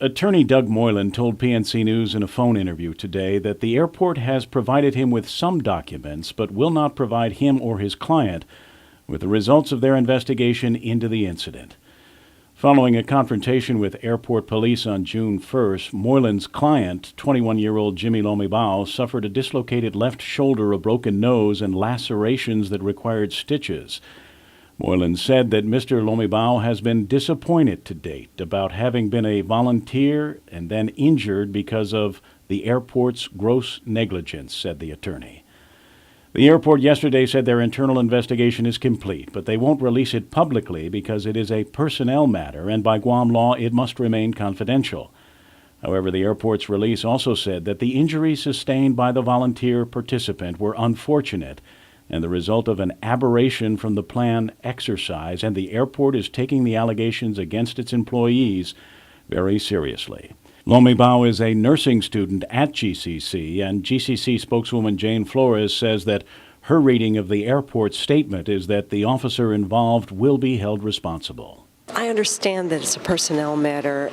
Attorney Doug Moylan told PNC News in a phone interview today that the airport has provided him with some documents but will not provide him or his client with the results of their investigation into the incident. Following a confrontation with airport police on June 1st, Moylan's client, 21-year-old Jimmy Lomibao, suffered a dislocated left shoulder, a broken nose, and lacerations that required stitches. Moylan said that Mr. Lomibao has been disappointed to date about having been a volunteer and then injured because of the airport's gross negligence, said the attorney. The airport yesterday said their internal investigation is complete, but they won't release it publicly because it is a personnel matter, and by Guam law, it must remain confidential. However, the airport's release also said that the injuries sustained by the volunteer participant were unfortunate and the result of an aberration from the planned exercise, and the airport is taking the allegations against its employees very seriously. Lomibao is a nursing student at GCC, and GCC spokeswoman Jane Flores says that her reading of the airport's statement is that the officer involved will be held responsible. I understand that it's a personnel matter,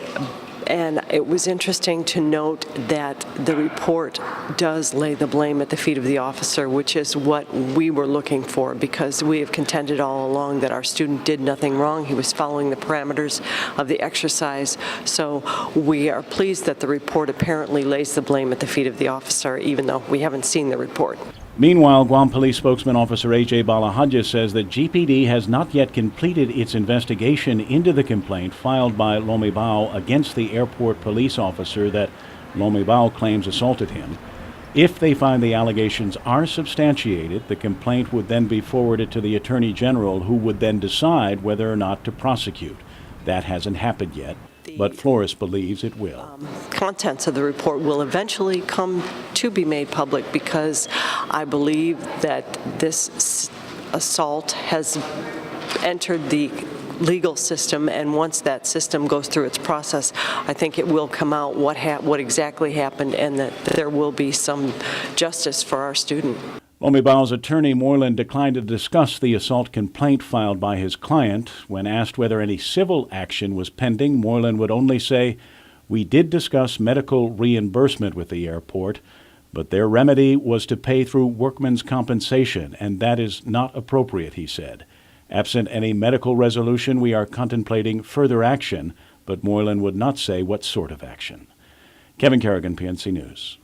and it was interesting to note that the report does lay the blame at the feet of the officer, which is what we were looking for, because we have contended all along that our student did nothing wrong. He was following the parameters of the exercise. So we are pleased that the report apparently lays the blame at the feet of the officer, even though we haven't seen the report. Meanwhile, Guam Police spokesman Officer A.J. Balahadja says that GPD has not yet completed its investigation into the complaint filed by Lomibao against the airport police officer that Lomibao claims assaulted him. If they find the allegations are substantiated, the complaint would then be forwarded to the Attorney General, who would then decide whether or not to prosecute. That hasn't happened yet, but Flores believes it will. Contents of the report will eventually come to be made public, because I believe that this assault has entered the legal system, and once that system goes through its process, I think it will come out what exactly happened, and that there will be some justice for our student. Lomibao's attorney, Moylan, declined to discuss the assault complaint filed by his client. When asked whether any civil action was pending, Moylan would only say, "We did discuss medical reimbursement with the airport, but their remedy was to pay through workman's compensation, and that is not appropriate," he said. Absent any medical resolution, we are contemplating further action, but Moylan would not say what sort of action. Kevin Kerrigan, PNC News.